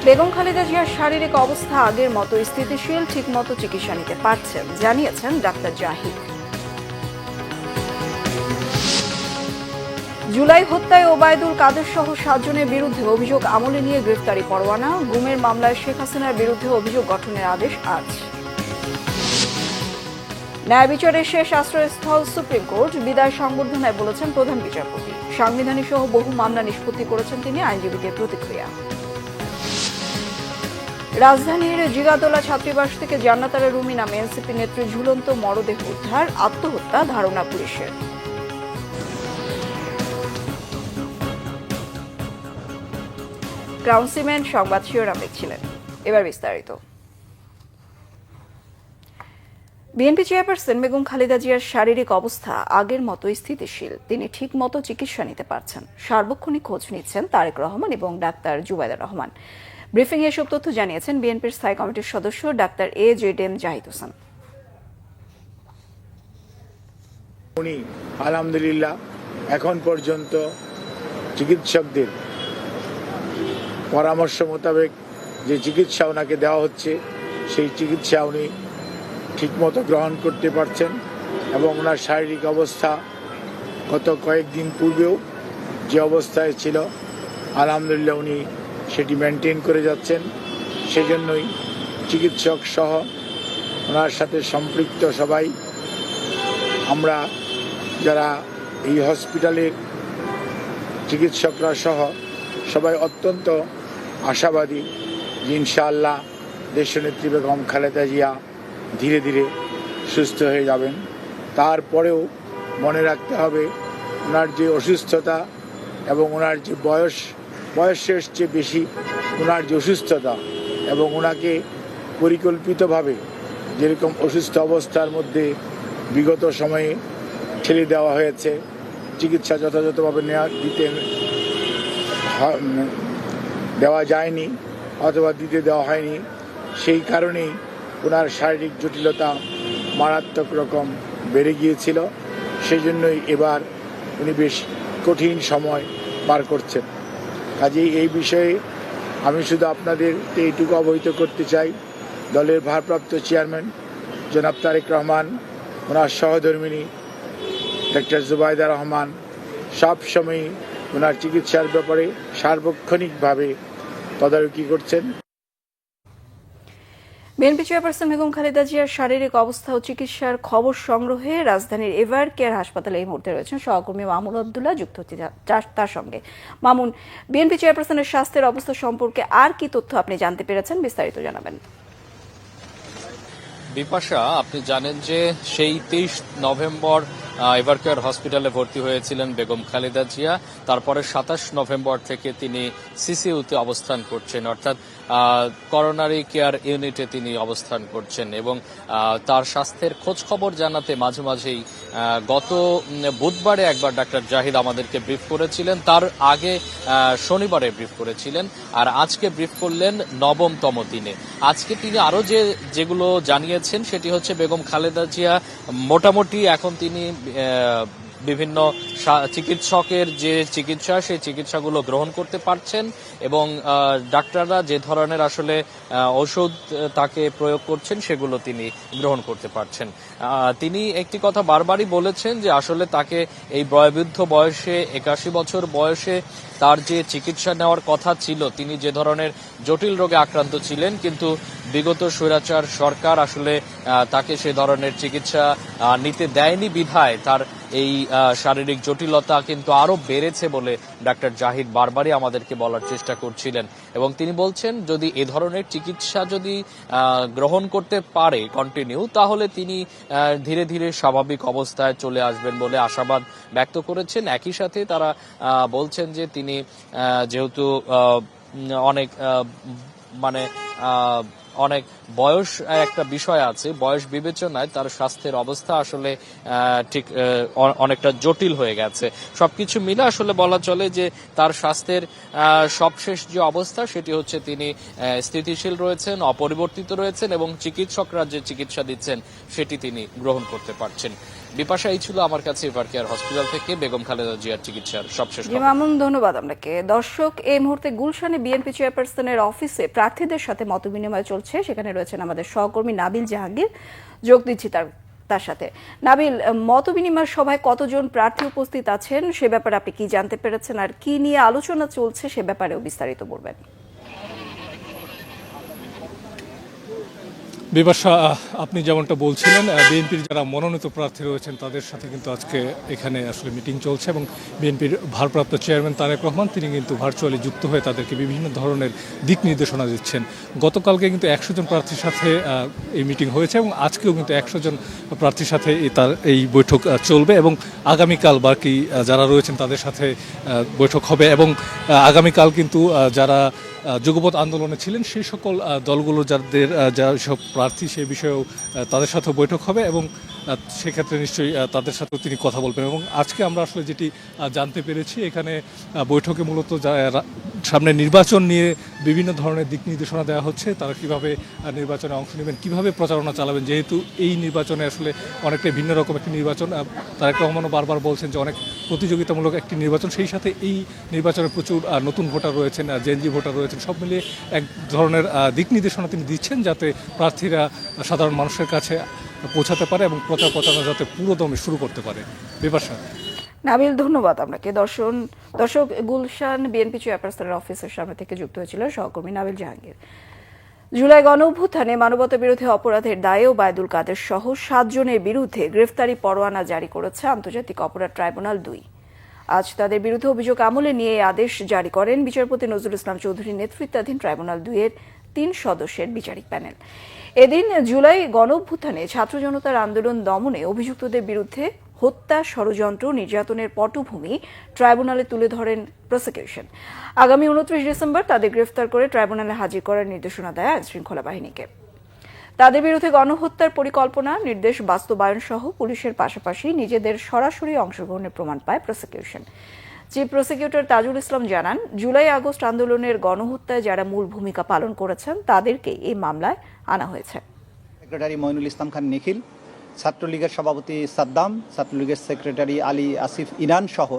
বেগম খালেদা জিয়ার শারীরিক অবস্থা আগের মতো স্থিতিশীল, ঠিকমতো চিকিৎসা নিতে পারছেন, জানিয়েছেন ডাক্তার জাহিদ। জুলাই হত্যায় ওবায়দুল কাদের সহ 7 জনের বিরুদ্ধে অভিযোগ আমলে নিয়ে গ্রেফতারি পরোয়ানা। গুমের মামলায় শেখ হাসিনার বিরুদ্ধে অভিযোগ গঠনের আদেশ আজ। ন্যায় বিচারের শেষ আশ্রয়স্থল সুপ্রিম কোর্ট, বিদায় সংবর্ধনায় বলেছেন প্রধান বিচারপতি। সাংবিধানিক সহ বহু মামলা নিষ্পত্তি করেছেন তিনি, আইনজীবীদের প্রতিক্রিয়া। রাজধানীর জিগাতলা ছাত্রীবাস থেকে জান্নাতারা রুমি নামে এনসিপি নেত্রী ঝুলন্ত মরদেহ উদ্ধার, আত্মহত্যা ধারণা পুলিশের। ক্রাউন সিমেন্ট সংবাদ শিরোনাম দেখছিলেন, এবার বিস্তারিত। বিএনপি চেয়ারপারসন বেগম খালেদা জিয়ার শারীরিক অবস্থা আগের মতো স্থিতিশীল, তিনি ঠিকমতো চিকিৎসা নিতে পারছেন। সার্বক্ষণিক খোঁজ নিচ্ছেন তারেক রহমান এবং ডাক্তার জুবাইদা রহমান। ব্রিফিংয়ে এসব তথ্য জানিয়েছেন বিএনপির স্থায়ী কমিটির সদস্য ডাক্তার এজেডএম জাহিদ হোসেন। উনি আলহামদুলিল্লাহ এখন পর্যন্ত চিকিৎসকদের পরামর্শ মোতাবেক যে চিকিৎসা ওনাকে দেওয়া হচ্ছে সেই চিকিৎসা উনি ঠিকমতো গ্রহণ করতে পারছেন এবং ওনার শারীরিক অবস্থা গত কয়েকদিন পূর্বেও যে অবস্থায় ছিল আলহামদুলিল্লাহ উনি সেটি মেনটেন করে যাচ্ছেন। সেজন্যই চিকিৎসক সহ ওনার সাথে সম্পৃক্ত সবাই, আমরা যারা এই হসপিটালের চিকিৎসকরা সহ সবাই অত্যন্ত আশাবাদী যে ইনশাআল্লাহ দেশনেত্রী বেগম খালেদা জিয়া ধীরে ধীরে সুস্থ হয়ে যাবেন। তারপরেও মনে রাখতে হবে ওনার যে অসুস্থতা এবং ওনার যে বয়সের চেয়ে বেশি ওনার যে অসুস্থতা এবং ওনাকে পরিকল্পিতভাবে যেরকম অসুস্থ অবস্থার মধ্যে বিগত সময়ে ঠেলে দেওয়া হয়েছে, চিকিৎসা যথাযথভাবে দেওয়া যায়নি অথবা দিতে দেওয়া হয়নি, সেই কারণেই ওনার শারীরিক জটিলতা মারাত্মক রকম বেড়ে গিয়েছিল। সেই জন্যই এবার উনি বেশ কঠিন সময় পার করছেন। কাজেই এই বিষয়ে আমি শুধু আপনাদেরকে এইটুকু অবহিত করতে চাই, দলের ভারপ্রাপ্ত চেয়ারম্যান জনাব তারেক রহমান, ওনার সহধর্মিণী ডাক্তার জুবাইদা রহমান সবসময়ই ওনার চিকিৎসার ব্যাপারে সার্বক্ষণিকভাবে তদারকি করছেন। বিএনপি চেয়ারপারসন বেগম খালেদা জিয়ার শারীরিক অবস্থা ও চিকিৎসার খবর সংগ্রহে রাজধানীর এভার কেয়ার হাসপাতালে এই মুহূর্তে রয়েছেন সহকর্মী মামুন আবদুল্লাহ, যুক্ত হচ্ছে তার সঙ্গে। মামুন, বিএনপি চেয়ারপারসনের স্বাস্থ্যের অবস্থা সম্পর্কে আর কি তথ্য আপনি জানতে পেরেছেন, বিস্তারিত জানাবেন। বিপাশা, আপনি জানেন যে সেই 23 নভেম্বর এভারকেয়ার হসপিটালে ভর্তি হয়েছিলেন বেগম খালেদা জিয়া। তারপরে 27 নভেম্বর থেকে তিনি সিসিইউতে অবস্থান করছেন, অর্থাৎ করোনারি কেয়ার ইউনিটে তিনি অবস্থান করছেন এবং তার স্বাস্থ্যের খোঁজ খবর জানাতে মাঝে মাঝেই গত বুধবারে একবার ডাক্তার জাহিদ আমাদেরকে ব্রিফ করেছিলেন, তার আগে শনিবারে ব্রিফ করেছিলেন, আর আজকে ব্রিফ করলেন 9তম দিনে। আজকে তিনি আরো যেগুলো জানিয়েছেন সেটি হচ্ছে বেগম খালেদা জিয়া মোটামুটি এখন তিনি বিভিন্ন চিকিৎসকের যে চিকিৎসা সেই চিকিৎসাগুলো গ্রহণ করতে পারছেন এবং ডাক্তাররা যে ধরনের আসলে ঔষধ তাকে প্রয়োগ করছেন সেগুলো তিনি গ্রহণ করতে পারছেন। তিনি একটি কথা বারবারই বলেছেন যে আসলে তাকে এই বয়োবৃদ্ধ বয়সে 81 বছর বয়সে তার যে চিকিৎসা নেওয়ার কথা ছিল, তিনি যে ধরনের জটিল রোগে আক্রান্ত ছিলেন, কিন্তু বিগত স্বৈরাচার সরকার আসলে তাকে সে ধরনের চিকিৎসা নিতে দেয়নি বিধায় তার এই শারীরিক জটিলতা কিন্তু আরো বেড়েছে বলে ডাক্তার জাহিদ বারবারই আমাদেরকে বলার চেষ্টা করছিলেন এবং তিনি বলছেন যদি এ ধরনের চিকিৎসা যদি গ্রহণ করতে পারে কন্টিনিউ, তাহলে তিনি ধীরে ধীরে স্বাভাবিক অবস্থায় চলে আসবেন বলে আশাবাদ ব্যক্ত করেছেন। একই সাথে তারা বলছেন যে তিনি যেহেতু অনেক অনেক বয়স একটা বিষয় আছে, বয়স বিবেচনায় তার স্বাস্থ্যের অবস্থা আসলে ঠিক অনেকটা জটিল হয়ে গেছে। সবকিছু মিলে আসলে বলা চলে যে তার স্বাস্থ্যের সবশেষ যে অবস্থা সেটি হচ্ছে তিনি স্থিতিশীল রয়েছেন, অপরিবর্তিত রয়েছেন এবং চিকিৎসকরা যে চিকিৎসা দিচ্ছেন সেটি তিনি গ্রহণ করতে পারছেন। বিপাশা, এই ছিল আমার কাছে এভারকেয়ার হসপিটাল থেকে বেগম খালেদা জিয়ার চিকিৎসার সবশেষ খবর। মামুন, ধন্যবাদ আপনাকে। দর্শক, এই মুহূর্তে গুলশানে বিএনপি চেয়ারপারসনের অফিসে প্রার্থীদের সাথে মতবিনিময় চলছে। সেখানে রয়েছেন আমাদের সহকর্মী নাবিল জাহাঙ্গীর, যোগ দিচ্ছি তার সাথে। নাবিল, মতবিনিময় সভায় কতজন প্রার্থী উপস্থিত আছেন সে ব্যাপারে আপনি কি জানতে পেরেছেন, আর কি নিয়ে আলোচনা চলছে সে ব্যাপারেও বিস্তারিত বলবেন। বিপাশা, আপনি যেমনটা বলছিলেন, বিএনপির যারা মনোনীত প্রার্থী রয়েছেন তাদের সাথে কিন্তু আজকে এখানে আসলে মিটিং চলছে এবং বিএনপির ভারপ্রাপ্ত চেয়ারম্যান তারেক রহমান তিনি কিন্তু ভার্চুয়ালি যুক্ত হয়ে তাদেরকে বিভিন্ন ধরনের দিক নির্দেশনা দিচ্ছেন। গতকালকে কিন্তু 100 জন প্রার্থীর সাথে এই মিটিং হয়েছে এবং আজকেও কিন্তু 100 জন প্রার্থীর সাথে তার এই বৈঠক চলবে এবং আগামীকাল বাকি যারা রয়েছেন তাদের সাথে বৈঠক হবে এবং আগামীকাল কিন্তু যারা যুগপৎ আন্দোলনে ছিলেন সেই সকল দলগুলো যারা সব প্রার্থী সেই বিষয়েও তাদের সাথে বৈঠক হবে এবং সেক্ষেত্রে নিশ্চয়ই তাদের সাথেও তিনি কথা বলবেন। এবং আজকে আমরা আসলে যেটি জানতে পেরেছি, এখানে বৈঠকে মূলত সামনে নির্বাচন নিয়ে বিভিন্ন ধরনের দিক নির্দেশনা দেওয়া হচ্ছে, তারা কিভাবে নির্বাচনে অংশ নেবেন, কিভাবে প্রচারণা চালাবেন। যেহেতু এই নির্বাচনে আসলে অনেকটাই ভিন্ন রকম একটি নির্বাচন, তারেক রহমানও বারবার বলছেন যে অনেক প্রতিযোগিতামূলক একটি নির্বাচন, সেই সাথে এই নির্বাচনে প্রচুর নতুন ভোটার রয়েছেন, জেনজি ভোটার রয়েছেন, সব মিলিয়ে এক ধরনের দিক নির্দেশনা তিনি দিচ্ছেন যাতে প্রার্থীরা সাধারণ মানুষের কাছে পৌঁছাতে পারে এবং প্রচারণা যাতে পুরোদমে শুরু করতে পারে। বিপাশা। নাবিল, ধন্যবাদ আপনাকে। দর্শক, গুলশান বিএনপি চেয়ারপারসনের অফিসের সামনে থেকে যুক্ত হয়েছিল সহকর্মী নাবিল জাহাঙ্গীর। জুলাই গণঅভ্যুত্থানে মানবতা বিরোধী অপরাধের দায়ে ওবায়দুল কাদের সহ 7 জনের বিরুদ্ধে গ্রেফতারি পরোয়ানা জারি করেছে আন্তর্জাতিক অপরাধ ট্রাইব্যুনাল 2। আজ তাদের বিরুদ্ধে অভিযোগ আমলে নিয়ে আদেশ জারি করেন বিচারপতি নজরুল ইসলাম চৌধুরীর নেতৃত্বাধীন ট্রাইব্যুনাল 2 এর 3 সদস্যের বিচারিক প্যানেল। এদিন জুলাই গণঅভ্যুত্থানে ছাত্র জনতার আন্দোলন দমনে অভিযুক্তদের বিরুদ্ধে হত্যা, ষড়যন্ত্র, নির্যাতনের পটভূমি ট্রাইব্যুনালে তুলে ধরেন প্রসিকিউশন। আগামী 29 ডিসেম্বর তাদের গ্রেফতার করে ট্রাইব্যুনালে হাজির করার নির্দেশনা দেয় আইনশৃঙ্খলা বাহিনীকে। তাদের বিরুদ্ধে গণহত্যার পরিকল্পনা, নির্দেশ বাস্তবায়ন সহ পুলিশের পাশাপাশি নিজেদের সরাসরি অংশগ্রহণের প্রমাণ পায় prosecution. Chief prosecutor Tajul Islam জানান, জুলাই আগস্ট আন্দোলনের গণহত্যায় যারা মূল ভূমিকা পালন করেছেন তাদেরকে এই মামলায় আনা হয়েছে। সেক্রেটারি মইনুল ইসলাম খান নিখিল, ছাত্রলীগের সভাপতি সাদ্দাম, ছাত্রলীগের সেক্রেটারি আলী আসিফ ইনান সহ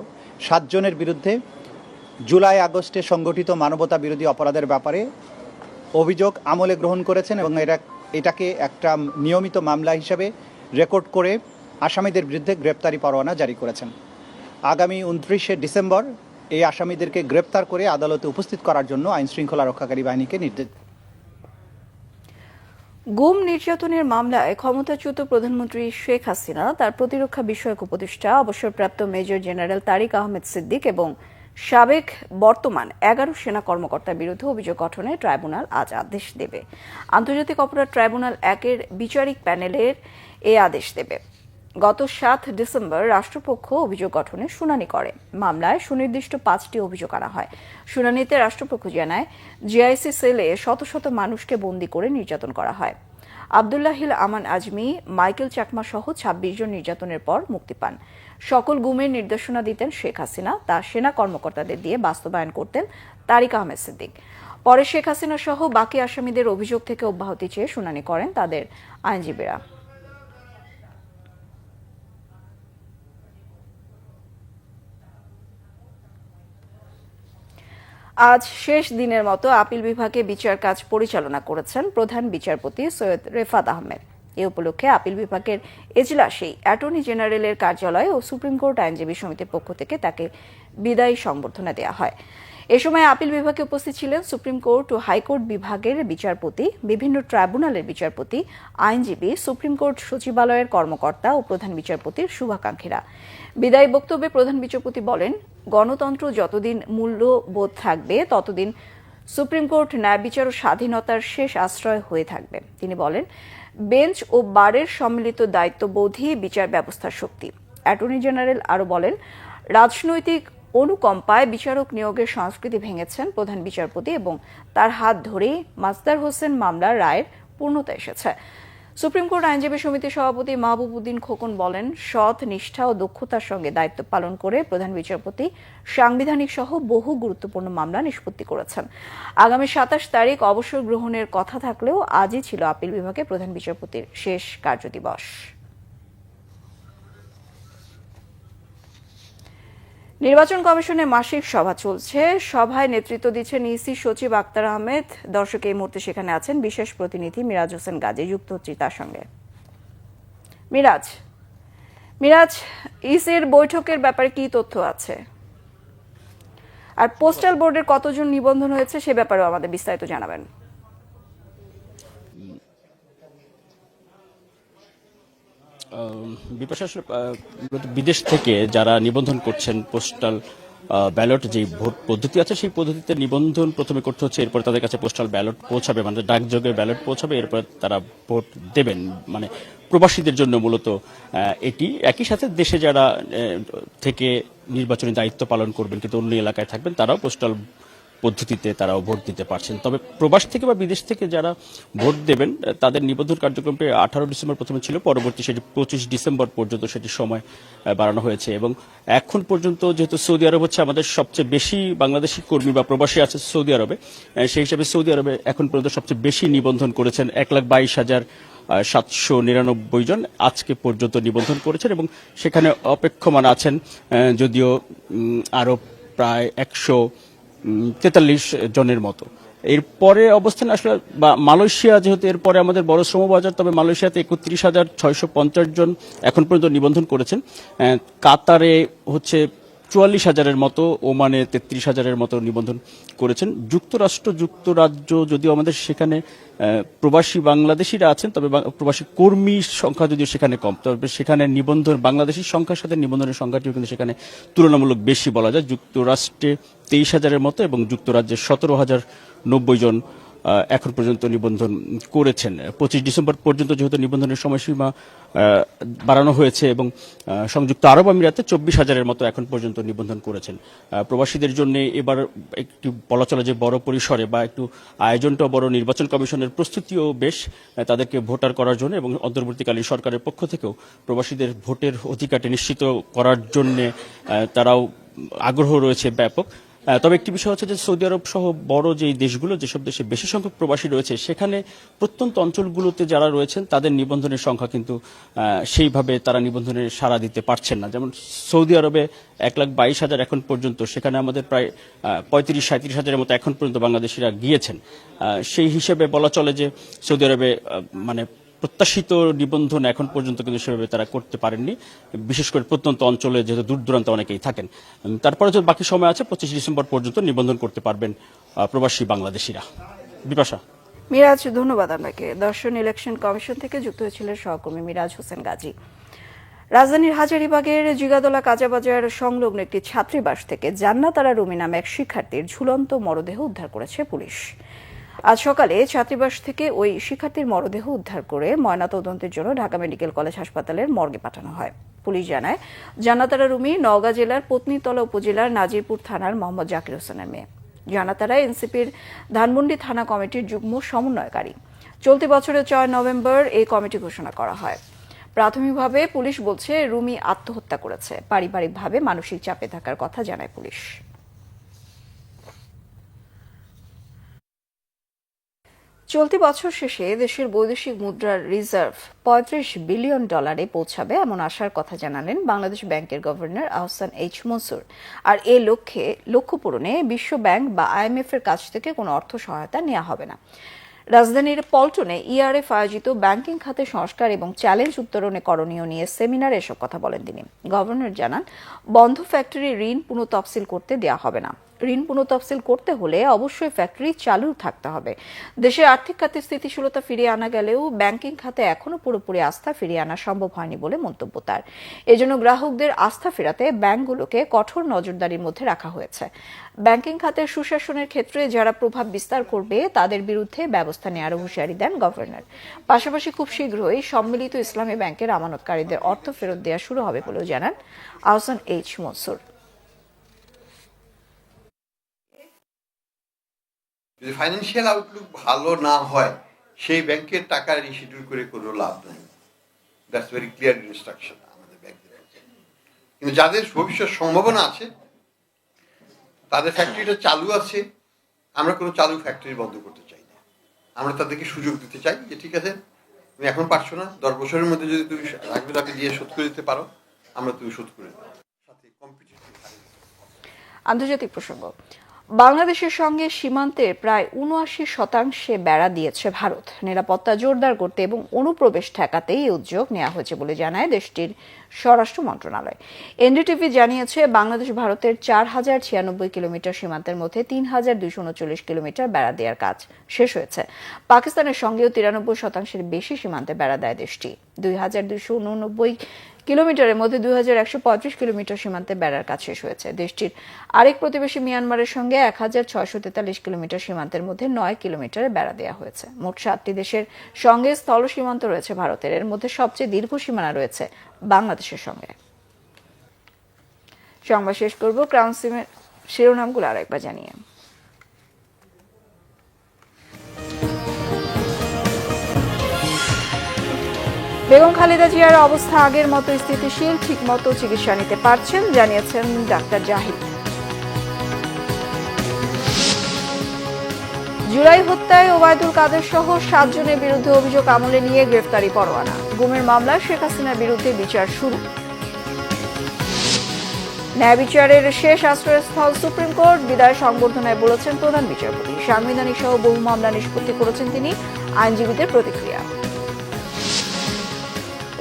7 জনের বিরুদ্ধে জুলাই আগস্টে সংগঠিত মানবতা বিরোধী অপরাধের ব্যাপারে অভিযোগ আমলে গ্রহণ করেছেন এবং এটাকে একটা নিয়মিত মামলা হিসেবে রেকর্ড করে আসামিদের বিরুদ্ধে গ্রেপ্তারি পরোয়ানা জারি করেছেন। আগামী 29শে ডিসেম্বর এই আসামিদেরকে গ্রেপ্তার করে আদালতে উপস্থিত করার জন্য আইনশৃঙ্খলা রক্ষাকারী বাহিনীকে নির্দেশ। গুম নির্যাতনের মামলায় ক্ষমতাচ্যুত প্রধানমন্ত্রী শেখ হাসিনা, তার প্রতিরক্ষা বিষয়ক উপদেষ্টা অবসরপ্রাপ্ত মেজর জেনারেল তারিক আহমেদ সিদ্দিক এবং সাবেক বর্তমান 11 সেনা কর্মকর্তার বিরুদ্ধে অভিযোগ গঠনে ট্রাইব্যুনাল আজ আদেশ দেবে। আন্তর্জাতিক অপরাধ ট্রাইব্যুনাল 1 এর বিচারিক প্যানেলের এই আদেশ দেবে। গত 7 ডিসেম্বর রাষ্ট্রপক্ষ অভিযোগ গঠনের শুনানি করে। মামলায় সুনির্দিষ্ট 5টি অভিযোগ আনা হয়। শুনানিতে রাষ্ট্রপক্ষ জানায়, জিআইসি সেলে শত শত মানুষকে বন্দী করে নির্যাতন করা হয়। আব্দুল্লাহিল আমান আজমি, মাইকেল চাকমা সহ 26 জন নির্যাতনের পর মুক্তি পান। সকল গুমের নির্দেশনা দিতেন শেখ হাসিনা, তা সেনা কর্মকর্তাদের দিয়ে বাস্তবায়ন করতেন তারিক আহমেদ সিদ্দিক। পরে শেখ হাসিনা সহ বাকি আসামিদের অভিযোগ থেকে অব্যাহতি চেয়ে শুনানি করেন তাদের আইনজীবীরা। আজ শেষ দিনের মতো আপিল বিভাগে বিচার কাজ পরিচালনা করেছেন প্রধান বিচারপতি সৈয়দ রেফাত আহমেদ। এ উপলক্ষে আপিল বিভাগের এজলাসেই অ্যাটর্নি জেনারেলের কার্যালয় ও সুপ্রিম কোর্ট আইনজীবী সমিতির পক্ষ থেকে তাকে বিদায়ী সংবর্ধনা দেওয়া হয়। এ সময় আপিল বিভাগে উপস্থিত ছিলেন সুপ্রিম কোর্ট ও হাইকোর্ট বিভাগের বিচারপতি, বিভিন্ন ট্রাইব্যুনালের বিচারপতি, আইনজীবী, সুপ্রিম কোর্ট সচিবালয়ের কর্মকর্তা ও প্রধান বিচারপতির শুভাকাঙ্ক্ষীরা। বিদায়ী বক্তব্যে প্রধান বিচারপতি বলেন, গণতন্ত্র যতদিন মূল্যবোধ থাকবে ততদিন সুপ্রিম কোর্ট ন্যায় বিচার ও স্বাধীনতার শেষ আশ্রয় হয়ে থাকবে। তিনি বলেন, বেঞ্চ ও বারের সম্মিলিত দায়িত্ববোধই বিচার ব্যবস্থার শক্তি। অ্যাটর্নি জেনারেল আরও বলেন, রাজনৈতিক অনুকম্পায় বিচারক নিয়োগের সংস্কৃতি ভেঙেছেন প্রধান বিচারপতি এবং তার হাত ধরেই মাজদার হোসেন মামলার রায়ের পূর্ণতা এসেছে। সুপ্রিম কোর্ট আইনজীবী সমিতির সভাপতি মাহবুব উদ্দিন খোকন বলেন, সৎ, নিষ্ঠা ও দক্ষতার সঙ্গে দায়িত্ব পালন করে প্রধান বিচারপতি সাংবিধানিক সহ বহু গুরুত্বপূর্ণ মামলা নিষ্পত্তি করেছেন। আগামী 27 তারিখ অবসর গ্রহণের কথা থাকলেও আজই ছিল আপিল বিভাগে প্রধান বিচারপতির শেষ কার্যদিবস। নির্বাচন কমিশনের মাসিক সভা চলছে। সভায় নেতৃত্ব দিচ্ছেন ইসি সচিব আক্তার আহমেদ। দর্শক এই মুহূর্তে সেখানে আছেন বিশেষ প্রতিনিধি মিরাজ হোসেন গাজী, যুক্ত হচ্ছি তার সঙ্গে। মিরাজ, ইসির বৈঠকের ব্যাপারে কি তথ্য আছে, আর পোস্টাল বোর্ডের কতজন নিবন্ধন হয়েছে সে ব্যাপারেও আমাদের বিস্তারিত জানাবেন। বিপাশা, বিদেশ থেকে যারা নিবন্ধন করছেন পোস্টাল ব্যালট যে ভোট পদ্ধতি আছে সেই পদ্ধতিতে নিবন্ধন প্রথমে করতে হচ্ছে, এরপর তাদের কাছে পোস্টাল ব্যালট পৌঁছাবে, মানে ডাকযোগে ব্যালট পৌঁছাবে, এরপর তারা ভোট দেবেন। মানে প্রবাসীদের জন্য মূলত এটি। একই সাথে দেশে যারা থেকে নির্বাচনী দায়িত্ব পালন করবেন কিন্তু অন্য এলাকায় থাকবেন তারাও পোস্টাল পদ্ধতিতে তারাও ভোট দিতে পারছেন। তবে প্রবাস থেকে বা বিদেশ থেকে যারা ভোট দেবেন তাদের নিবন্ধন কার্যক্রমে 18 ডিসেম্বর প্রথমে ছিল, পরবর্তী সেটি 25 ডিসেম্বর পর্যন্ত সেটি সময় বাড়ানো হয়েছে। এবং এখন পর্যন্ত যেহেতু সৌদি আরব হচ্ছে আমাদের সবচেয়ে বেশি বাংলাদেশি কর্মী বা প্রবাসী আছে সৌদি আরবে, সেই হিসাবে সৌদি আরবে এখন পর্যন্ত সবচেয়ে বেশি নিবন্ধন করেছেন 1,22,799 জন আজকে পর্যন্ত নিবন্ধন করেছেন। এবং সেখানে অপেক্ষমান আছেন যদিও আরো প্রায় 143 জনের মতো। এরপরে অবস্থান আসলে মালয়েশিয়া, যেহেতু এরপরে আমাদের বড় শ্রমবাজার, তবে মালয়েশিয়াতে 31,650 জন এখন পর্যন্ত নিবন্ধন করেছেন। কাতারে হচ্ছে 44,000-এর মতো, ওমানে 33,000-এর মতো নিবন্ধন করেছেন। যুক্তরাজ্য যদিও আমাদের সেখানে প্রবাসী বাংলাদেশিরা আছেন, তবে প্রবাসী কর্মীর সংখ্যা যদিও সেখানে কম, তবে সেখানে নিবন্ধন বাংলাদেশির সংখ্যার সাথে নিবন্ধনের সংখ্যাটিও কিন্তু সেখানে তুলনামূলক বেশি বলা যায়। যুক্তরাষ্ট্রে 23,000-এর মতো এবং যুক্তরাজ্যে 17,090 জন এখন পর্যন্ত নিবন্ধন করেছেন। 25 ডিসেম্বর পর্যন্ত যেহেতু নিবন্ধনের সময়সীমা বাড়ানো হয়েছে এবং সংযুক্ত আরব আমিরাতে 24,000-এর মতো এখন পর্যন্ত নিবন্ধন করেছেন। প্রবাসীদের জন্য এবার একটু বলা চলে যে বড় পরিসরে বা একটু আয়োজনটাও বড়, নির্বাচন কমিশনের প্রস্তুতিও বেশ তাদেরকে ভোটার করার জন্য এবং অন্তর্বর্তীকালীন সরকারের পক্ষ থেকেও প্রবাসীদের ভোটের অধিকারটি নিশ্চিত করার জন্য তারাও আগ্রহ রয়েছে ব্যাপক। তবে একটি বিষয় হচ্ছে যে সৌদি আরব সহ বড় যে দেশগুলো, যেসব দেশে বেশি সংখ্যক প্রবাসী রয়েছে, সেখানে প্রত্যন্ত অঞ্চলগুলোতে যারা রয়েছেন তাদের নিবন্ধনের সংখ্যা কিন্তু সেইভাবে তারা নিবন্ধনের সাড়া দিতে পারছেন না। যেমন সৌদি আরবে 1,22,000 এখন পর্যন্ত, সেখানে আমাদের প্রায় 35-37,000-এর মতো এখন পর্যন্ত বাংলাদেশিরা গিয়েছেন। সেই হিসেবে বলা চলে যে সৌদি আরবে মানে প্রত্যাশিত নিবন্ধন এখন পর্যন্ত কিন্তু সেভাবে তারা করতে পারেননি, বিশেষ করে প্রত্যন্ত অঞ্চলে যেহেতু দূর দূরান্ত অনেকেই থাকেন। তারপরে যে বাকি সময় আছে 25 ডিসেম্বর পর্যন্ত নিবন্ধন করতে পারবেন প্রবাসী বাংলাদেশিরা। বিপাশা। মিরাজ, ধন্যবাদ আপনাকে। দর্শন ইলেকশন কমিশন থেকে যুক্ত হয়েছিলেন সহকর্মী মিরাজ হোসেন গাজী। রাজধানীর হাজারীবাগের জিগাদোলা কাঁচাবাজার সংলগ্ন একটি ছাত্রীবাস থেকে জান্নাতারা রুমি নামে এক শিক্ষার্থীর ঝুলন্ত মরদেহ উদ্ধার করেছে পুলিশ। আজ সকালে ছাত্রীবাস থেকে ওই শিক্ষার্থীর মরদেহ উদ্ধার করে ময়নাতদন্তের জন্য ঢাকা মেডিকেল কলেজ হাসপাতালের মর্গে পাঠানো হয়। পুলিশ জানায়, জান্নাতারা রুমি নওগাঁ জেলার পত্নীতলা উপজেলার নাজিরপুর থানার মোহাম্মদ জাকির হোসেনের মেয়ে। জান্নাতারা এনসিপির ধানমন্ডি থানা কমিটির যুগ্ম সমন্বয়কারী। চলতি বছরের 6 নভেম্বর এই কমিটি ঘোষণা করা হয়। প্রাথমিকভাবে পুলিশ বলছে রুমি আত্মহত্যা করেছে। পারিবারিকভাবে মানসিক চাপে থাকার কথা জানায় পুলিশ। চলতি বছর শেষে দেশের বৈদেশিক মুদ্রার রিজার্ভ $35 বিলিয়ন পৌঁছাবে এমন আশার কথা জানালেন বাংলাদেশ ব্যাংকের গভর্নর আহসান এইচ মনসুর। আর এ লক্ষ্য পূরণে বিশ্ব ব্যাংক বা IMF এর কাছ থেকে কোনো অর্থ সহায়তা নেওয়া হবে না। রাজধানীর পল্টনে ERF আয়োজিত ব্যাংকিং খাতে সংস্কার এবং চ্যালেঞ্জ উত্তরণে করণীয় নিয়ে সেমিনারে এসব কথা বলেন তিনি। গভর্নর জানান, বন্ধ ফ্যাক্টরি ঋণ পুনঃতফসিল করতে দেওয়া হবে না। ঋণ পুনঃতফসিল করতে হলে অবশ্যই ফ্যাক্টরি চালু থাকতে হবে। দেশের আর্থিক খাতে স্থিতিশীলতা ফিরিয়ে আনা গেলেও ব্যাংকিং খাতে এখনো পুরোপুরি আস্থা ফিরিয়ে আনা সম্ভব হয়নি বলে মন্তব্য তার। এজন্য গ্রাহকদের আস্থা ফেরাতে ব্যাংকগুলোকে কঠোর নজরদারির মধ্যে রাখা হয়েছে। ব্যাংকিং খাতের সুশাসনের ক্ষেত্রে যারা প্রভাব বিস্তার করবে তাদের বিরুদ্ধে ব্যবস্থা নেওয়ার হুঁশিয়ারি দেন গভর্নর। পাশাপাশি খুব শীঘ্রই সম্মিলিত ইসলামী ব্যাংকের আমানতকারীদের অর্থ ফেরত দেওয়া শুরু হবে বলেও জানান আহসান এইচ মনসুর। যদি ফাইন্যান্সিয়াল আউটলুক ভালো না হয়, সেই ব্যাংকের টাকা রিশিডিউল করে কোনো লাভ নাই। দ্যাটস ভেরি ক্লিয়ার ইনস্ট্রাকশন আমাদের ব্যাংকের। কিন্তু যাদের ভবিষ্যৎ সম্ভাবনা আছে, তাদের ফ্যাক্টরিটা চালু আছে, আমরা কোনো চালু ফ্যাক্টরি বন্ধ করতে চাই না। আমরা তাদেরকে সুযোগ দিতে চাই যে ঠিক আছে, তুমি এখন পারছো না, 10 বছরের মধ্যে যদি তুমি রাখবে দিয়ে শোধ করে দিতে পারো, আমরা তুমি শোধ করে দেবো। সাথে কম্পিটিটিভ আন্তর্জাতিক প্রসঙ্গ। বাংলাদেশের সঙ্গে সীমান্তের প্রায় ৭৯% বেড়া দিয়েছে ভারত। নিরাপত্তা জোরদার করতে এবং অনুপ্রবেশ ঠেকাতে এই উদ্যোগ নেওয়া হয়েছে বলে জানায় দেশটির স্বরাষ্ট্র মন্ত্রণালয়। এনডিটিভি জানিয়েছে, বাংলাদেশ ভারতের ৪,০৯৬ কিলোমিটার সীমান্তের মধ্যে ৩,২৩৯ কিলোমিটার বেড়া দেওয়ার কাজ শেষ হয়েছে। পাকিস্তানের সঙ্গেও ৯৩% বেশি সীমান্তে বেড়া দেয় দেশটি। ২,২৮৯ কিলোমিটারের মধ্যে ২,১35 কিলোমিটার সীমান্তে বেড়ার কাজ শেষ হয়েছে। দেশটির আরেক প্রতিবেশী মিয়ানমারের সঙ্গে ১,৬৪৩ কিলোমিটার সীমান্তের মধ্যে ৯ কিলোমিটারে বেড়া দেওয়া হয়েছে। মোট 7টি দেশের সঙ্গে স্থল সীমান্ত রয়েছে ভারতের। এর মধ্যে সবচেয়ে দীর্ঘ সীমানা রয়েছে বাংলাদেশের সঙ্গে। সংবাদ শেষ করব ক্রাউন সিমের শিরোনামগুলো আরেকবার জানিয়ে। বেগম খালেদা জিয়ার অবস্থা আগের মতো স্থিতিশীল, ঠিকমতো চিকিৎসা নিতে পারছেন, জানিয়েছেন ডাক্তার জাহিদ। জুলাই হত্যায় ওবায়দুল কাদের সহ 7 জনের বিরুদ্ধে অভিযোগ আমলে নিয়ে গ্রেফতারি পরোয়ানা। গুমের মামলায় শেখ হাসিনার বিরুদ্ধে বিচার শুরু। ন্যায় বিচারের শেষ আশ্রয়স্থল সুপ্রিম কোর্ট, বিদায় সংবর্ধনায় বলেছেন প্রধান বিচারপতি। সাংবিধানিক সহ বহু মামলা নিষ্পত্তি করেছেন তিনি। আইনজীবীদের প্রতিক্রিয়া।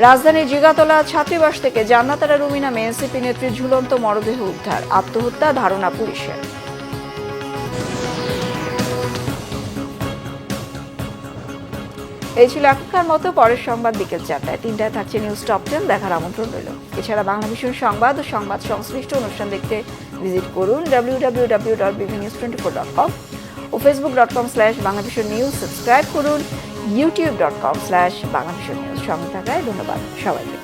রাজধানীর জিগাতলা ছাত্রীবাস থেকে জান্নাতারা রুমি নামে এনসিপি নেত্রীর ঝুলন্ত মরদেহ উদ্ধার। আত্মহত্যা ধারণা পুলিশের। এই ছিল এখনকার মতো। পরের সংবাদ বিকেল 4টায়। 3টায় থাকছে নিউজ টপ 10, দেখার আমন্ত্রণ রইল। এছাড়া বাংলাভিশন সংবাদ ও সংবাদ সংশ্লিষ্ট অনুষ্ঠান দেখতে ভিজিট করুন www.bbnews24.com ও facebook.com/বাংলাভিশননিউজ। সাবস্ক্রাইব করুন youtube.com/বাংলাভিশননিউজ। সঙ্গে থাকায় ধন্যবাদ সবাইকে।